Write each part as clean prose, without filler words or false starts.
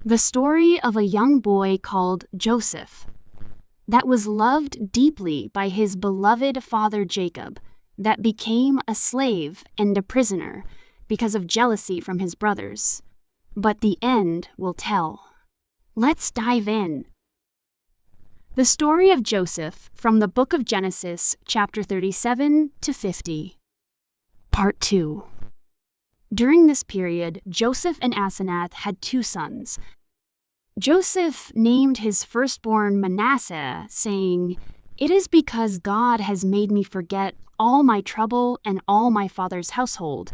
The story of a young boy called Joseph that was loved deeply by his beloved father Jacob, that became a slave and a prisoner because of jealousy from his brothers. But the end will tell. Let's dive in. The story of Joseph from the book of Genesis, chapter 37 to 50. Part 2. During this period, Joseph and Asenath had 2 sons. Joseph named his firstborn Manasseh, saying, "It is because God has made me forget all my trouble and all my father's household."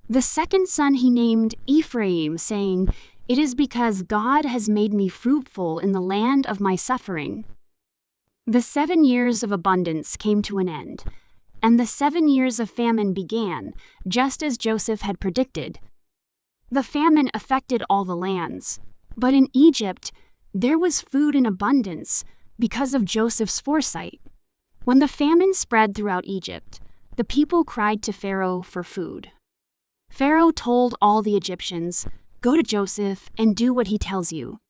The second son he named Ephraim, saying, "It is because God has made me fruitful in the land of my suffering." The 7 years of abundance came to an end, and the 7 years of famine began, just as Joseph had predicted. The famine affected all the lands, but in Egypt there was food in abundance because of Joseph's foresight. When the famine spread throughout Egypt, the people cried to Pharaoh for food. Pharaoh told all the Egyptians, "Go to Joseph and do what he tells you."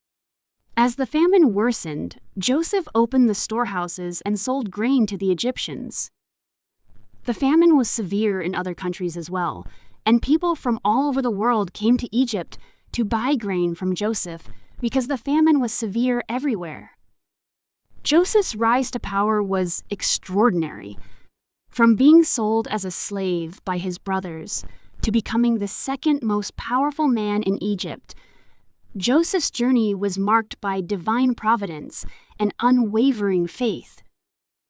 As the famine worsened, Joseph opened the storehouses and sold grain to the Egyptians. The famine was severe in other countries as well, and people from all over the world came to Egypt to buy grain from Joseph because the famine was severe everywhere. Joseph's rise to power was extraordinary. From being sold as a slave by his brothers to becoming the second most powerful man in Egypt, Joseph's journey was marked by divine providence and unwavering faith.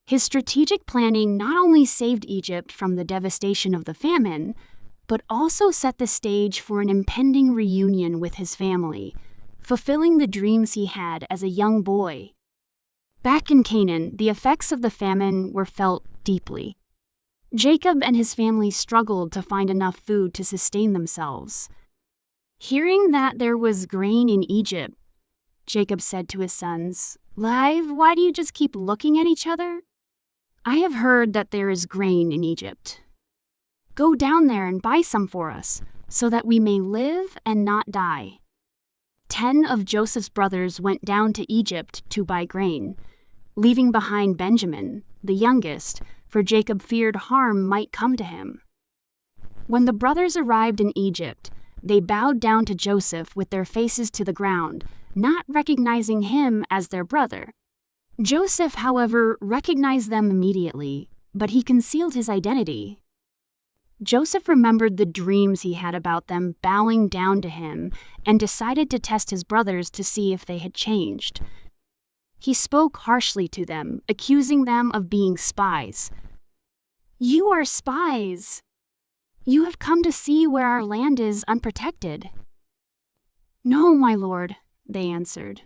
His strategic planning not only saved Egypt from the devastation of the famine, but also set the stage for an impending reunion with his family, fulfilling the dreams he had as a young boy. Back in Canaan, the effects of the famine were felt deeply. Jacob and his family struggled to find enough food to sustain themselves. Hearing that there was grain in Egypt, Jacob said to his sons, why do you just keep looking at each other? I have heard that there is grain in Egypt. Go down there and buy some for us, so that we may live and not die." 10 of Joseph's brothers went down to Egypt to buy grain, leaving behind Benjamin, the youngest, for Jacob feared harm might come to him. When the brothers arrived in Egypt, they bowed down to Joseph with their faces to the ground, not recognizing him as their brother. Joseph, however, recognized them immediately, but he concealed his identity. Joseph remembered the dreams he had about them bowing down to him and decided to test his brothers to see if they had changed. He spoke harshly to them, accusing them of being spies. "You are spies! You have come to see where our land is unprotected." "No, my lord," they answered.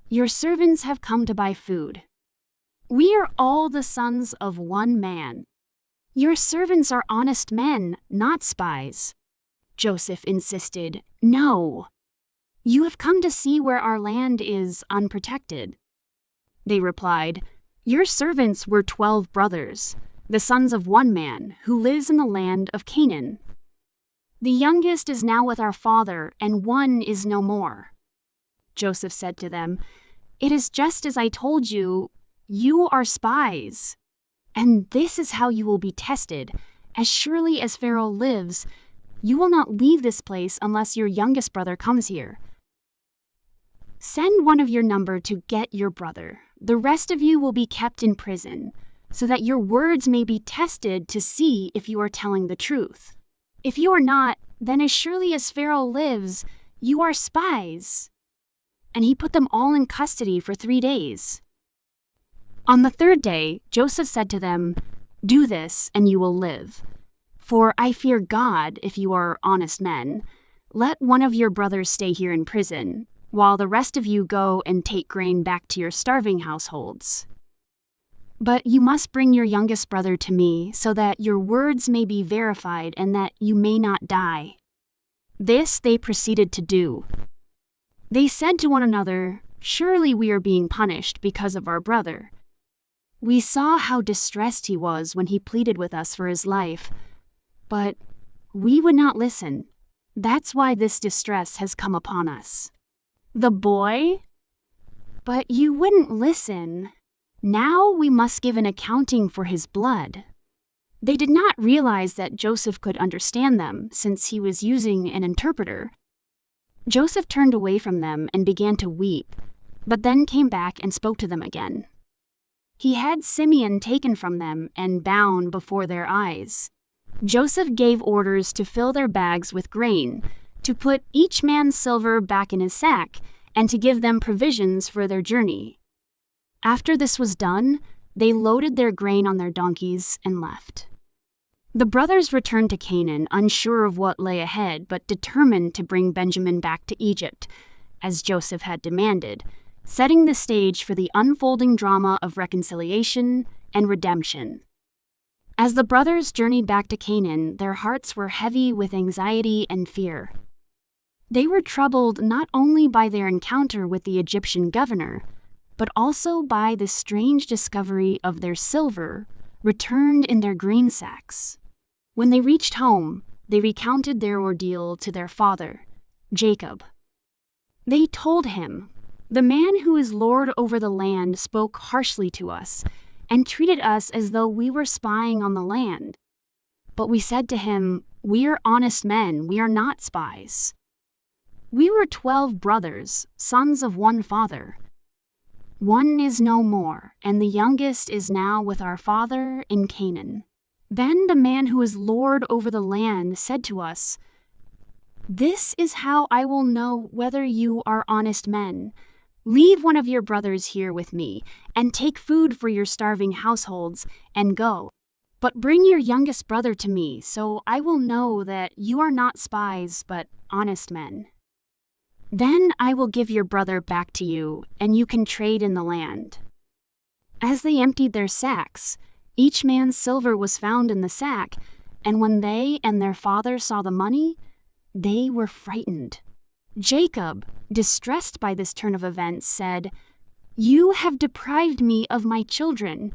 "Your servants have come to buy food. We are all the sons of one man. Your servants are honest men, not spies." Joseph insisted, "No. You have come to see where our land is unprotected." They replied, "Your servants were 12 brothers, the sons of one man, who lives in the land of Canaan. The youngest is now with our father, and one is no more." Joseph said to them, "It is just as I told you, you are spies. And this is how you will be tested. As surely as Pharaoh lives, you will not leave this place unless your youngest brother comes here. Send one of your number to get your brother. The rest of you will be kept in prison, so that your words may be tested to see if you are telling the truth. If you are not, then as surely as Pharaoh lives, you are spies." And he put them all in custody for 3 days. On the 3rd day, Joseph said to them, "Do this, and you will live. For I fear God if you are honest men. Let one of your brothers stay here in prison, while the rest of you go and take grain back to your starving households. But you must bring your youngest brother to me, so that your words may be verified and that you may not die." This they proceeded to do. They said to one another, "Surely we are being punished because of our brother. We saw how distressed he was when he pleaded with us for his life, but we would not listen. That's why this distress has come upon us." "The boy? But you wouldn't listen. Now we must give an accounting for his blood." They did not realize that Joseph could understand them, since he was using an interpreter. Joseph turned away from them and began to weep, but then came back and spoke to them again. He had Simeon taken from them and bound before their eyes. Joseph gave orders to fill their bags with grain, to put each man's silver back in his sack, and to give them provisions for their journey. After this was done, they loaded their grain on their donkeys and left. The brothers returned to Canaan, unsure of what lay ahead, but determined to bring Benjamin back to Egypt, as Joseph had demanded, setting the stage for the unfolding drama of reconciliation and redemption. As the brothers journeyed back to Canaan, their hearts were heavy with anxiety and fear. They were troubled not only by their encounter with the Egyptian governor, but also by the strange discovery of their silver returned in their grain sacks. When they reached home, they recounted their ordeal to their father, Jacob. They told him, "The man who is lord over the land spoke harshly to us and treated us as though we were spying on the land. But we said to him, 'We are honest men, we are not spies.' We were 12 brothers, sons of one father. One is no more, and the youngest is now with our father in Canaan." Then the man who is lord over the land said to us, "This is how I will know whether you are honest men. Leave one of your brothers here with me, and take food for your starving households, and go. But bring your youngest brother to me, so I will know that you are not spies, but honest men. Then I will give your brother back to you, and you can trade in the land." As they emptied their sacks, each man's silver was found in the sack, and when they and their father saw the money, they were frightened. Jacob, distressed by this turn of events, said, "You have deprived me of my children.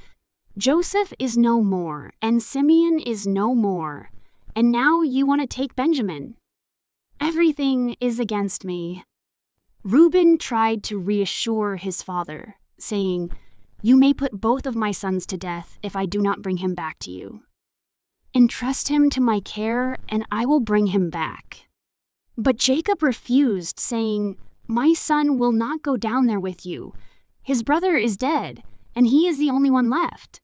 Joseph is no more, and Simeon is no more, and now you want to take Benjamin. Everything is against me." Reuben tried to reassure his father, saying, "You may put both of my sons to death if I do not bring him back to you. Entrust him to my care, and I will bring him back." But Jacob refused, saying, "My son will not go down there with you. His brother is dead, and he is the only one left.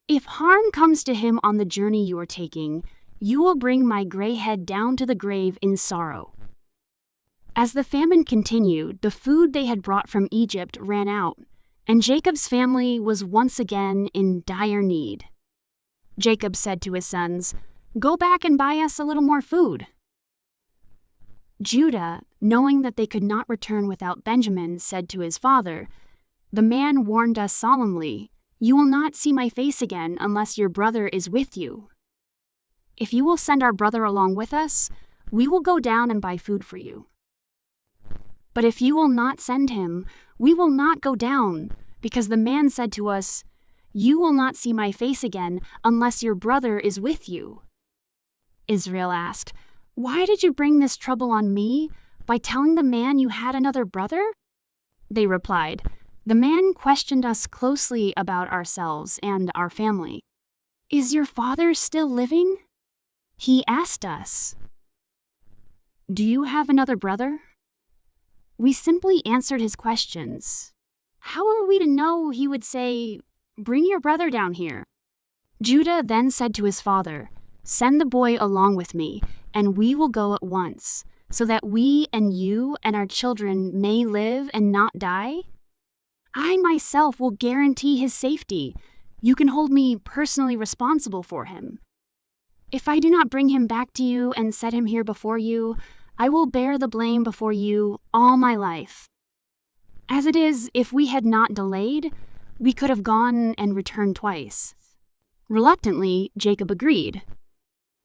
If harm comes to him on the journey you are taking, you will bring my gray head down to the grave in sorrow." As the famine continued, the food they had brought from Egypt ran out, and Jacob's family was once again in dire need. Jacob said to his sons, "Go back and buy us a little more food." Judah, knowing that they could not return without Benjamin, said to his father, "The man warned us solemnly, 'You will not see my face again unless your brother is with you. If you will send our brother along with us, we will go down and buy food for you. But if you will not send him, we will not go down, because the man said to us, "You will not see my face again unless your brother is with you." Israel asked, "Why did you bring this trouble on me by telling the man you had another brother?" They replied, "The man questioned us closely about ourselves and our family. 'Is your father still living?' He asked us, 'Do you have another brother?' We simply answered his questions. How are we to know he would say, 'Bring your brother down here'?" Judah then said to his father, "Send the boy along with me, and we will go at once, so that we and you and our children may live and not die. I myself will guarantee his safety. You can hold me personally responsible for him. If I do not bring him back to you and set him here before you, I will bear the blame before you all my life. As it is, if we had not delayed, we could have gone and returned twice." Reluctantly, Jacob agreed.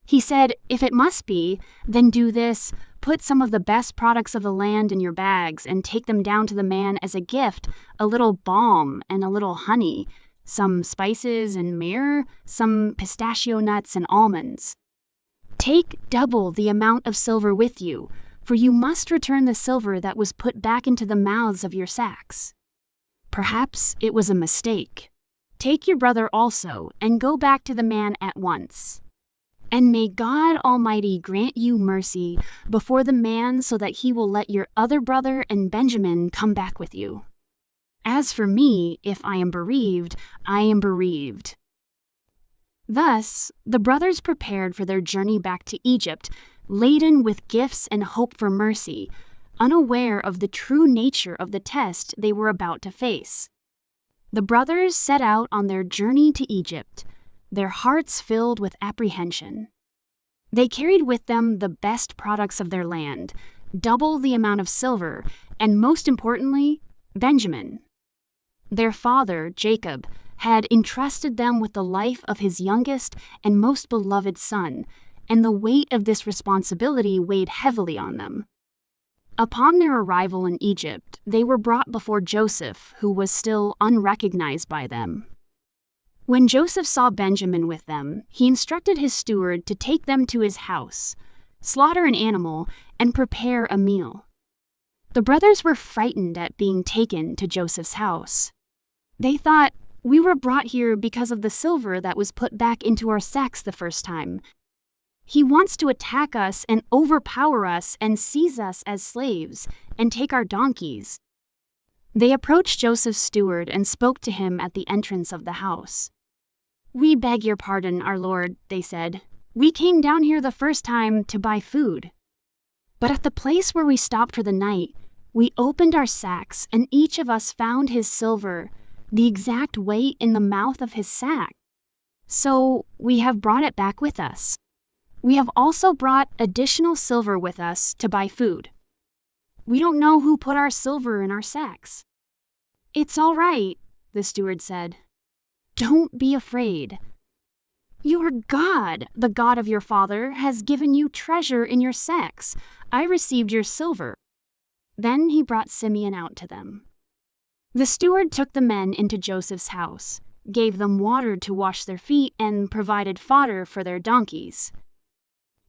He said, "If it must be, then do this. Put some of the best products of the land in your bags and take them down to the man as a gift, a little balm and a little honey, some spices and myrrh, some pistachio nuts and almonds. Take double the amount of silver with you, for you must return the silver that was put back into the mouths of your sacks. Perhaps it was a mistake. Take your brother also, and go back to the man at once. And may God Almighty grant you mercy before the man so that he will let your other brother and Benjamin come back with you. As for me, if I am bereaved, I am bereaved." Thus, the brothers prepared for their journey back to Egypt, laden with gifts and hope for mercy, unaware of the true nature of the test they were about to face. The brothers set out on their journey to Egypt, their hearts filled with apprehension. They carried with them the best products of their land, double the amount of silver, and most importantly, Benjamin. Their father, Jacob, had entrusted them with the life of his youngest and most beloved son, and the weight of this responsibility weighed heavily on them. Upon their arrival in Egypt, they were brought before Joseph, who was still unrecognized by them. When Joseph saw Benjamin with them, he instructed his steward to take them to his house, slaughter an animal, and prepare a meal. The brothers were frightened at being taken to Joseph's house. They thought, "We were brought here because of the silver that was put back into our sacks the first time. He wants to attack us and overpower us and seize us as slaves and take our donkeys." They approached Joseph's steward and spoke to him at the entrance of the house. "We beg your pardon, our lord," they said. "We came down here the first time to buy food. But at the place where we stopped for the night, we opened our sacks and each of us found his silver, the exact weight in the mouth of his sack. So we have brought it back with us. We have also brought additional silver with us to buy food. We don't know who put our silver in our sacks." "It's all right," the steward said. "Don't be afraid. Your God, the God of your father, has given you treasure in your sacks. I received your silver." Then he brought Simeon out to them. The steward took the men into Joseph's house, gave them water to wash their feet, and provided fodder for their donkeys.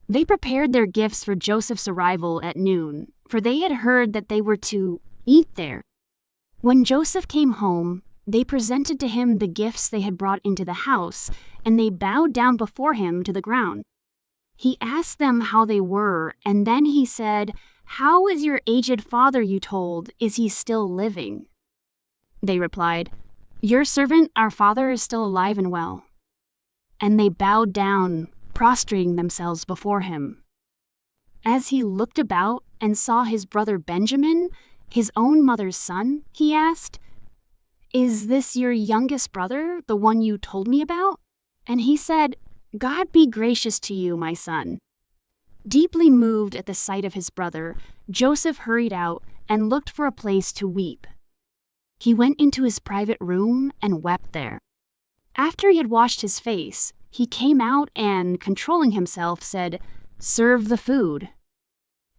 They prepared their gifts for Joseph's arrival at noon, for they had heard that they were to eat there. When Joseph came home, they presented to him the gifts they had brought into the house, and they bowed down before him to the ground. He asked them how they were, and then he said, "How is your aged father you told? Is he still living?" They replied, "Your servant, our father, is still alive and well." And they bowed down, prostrating themselves before him. As he looked about and saw his brother Benjamin, his own mother's son, he asked, "Is this your youngest brother, the one you told me about?" And he said, "God be gracious to you, my son." Deeply moved at the sight of his brother, Joseph hurried out and looked for a place to weep. He went into his private room and wept there. After he had washed his face, he came out and, controlling himself, said, "Serve the food."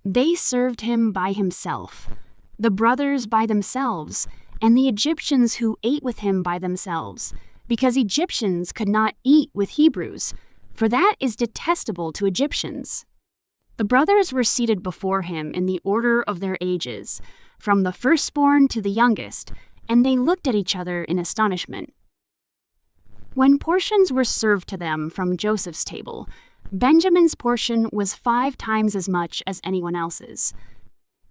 They served him by himself, the brothers by themselves, and the Egyptians who ate with him by themselves, because Egyptians could not eat with Hebrews, for that is detestable to Egyptians. The brothers were seated before him in the order of their ages, from the firstborn to the youngest, and they looked at each other in astonishment. When portions were served to them from Joseph's table, Benjamin's portion was 5 times as much as anyone else's.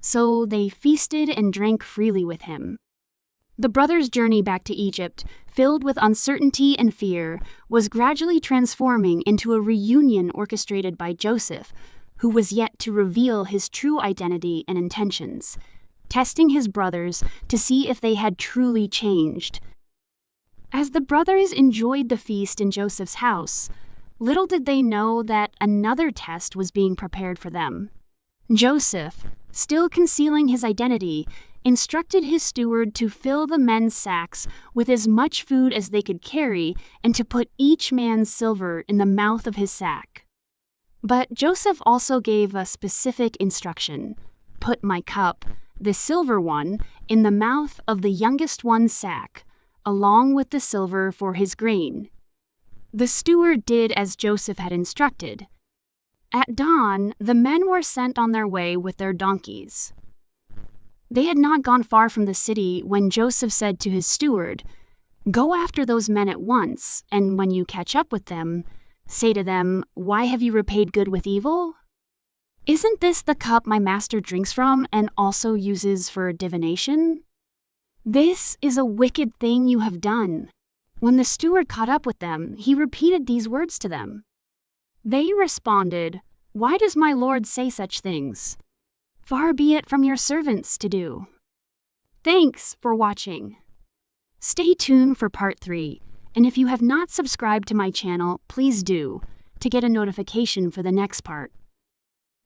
So they feasted and drank freely with him. The brothers' journey back to Egypt, filled with uncertainty and fear, was gradually transforming into a reunion orchestrated by Joseph, who was yet to reveal his true identity and intentions, testing his brothers to see if they had truly changed. As the brothers enjoyed the feast in Joseph's house, little did they know that another test was being prepared for them. Joseph, still concealing his identity, instructed his steward to fill the men's sacks with as much food as they could carry and to put each man's silver in the mouth of his sack. But Joseph also gave a specific instruction: "Put my cup, the silver one, in the mouth of the youngest one's sack, along with the silver for his grain." The steward did as Joseph had instructed. At dawn, the men were sent on their way with their donkeys. They had not gone far from the city when Joseph said to his steward, "Go after those men at once, and when you catch up with them, say to them, 'Why have you repaid good with evil?' Isn't this the cup my master drinks from and also uses for divination? This is a wicked thing you have done." When the steward caught up with them, he repeated these words to them. They responded, "Why does my lord say such things? Far be it from your servants to do." Thanks for watching. Stay tuned for part 3, and if you have not subscribed to my channel, please do, to get a notification for the next part.